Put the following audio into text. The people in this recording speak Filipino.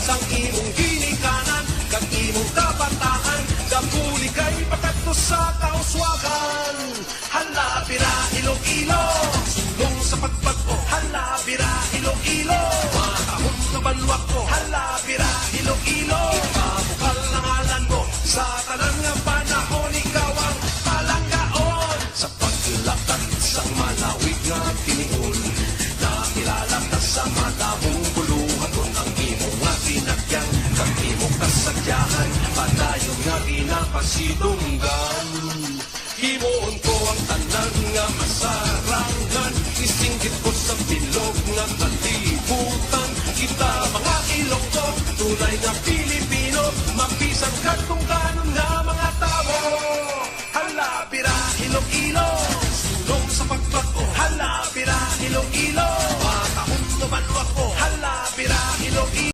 sang imong ginikanan, kag imong kabataan, dapuli kay patatlo sa kauswagan. Hala, bira, Iloilo, sulong sa pagbago. Hala, bira, Iloilo, matahong na balwak ko. Hala, bira, Iloilo, pabukal na ngalan mo, sa tanang nga panahon, ikaw ang palanggaon. Sa paglakad sang malawig nga tinigon, nakilala ka sa madamong buluhan kon ang imong nga tinagyan, kang imong kasadyahan, padayon nga ginapasidunggan. Himuon ko ang tanan nga masarangan, isinggit ko sa bilog nga kalibutan. Kita mga Ilonggo, tunay nga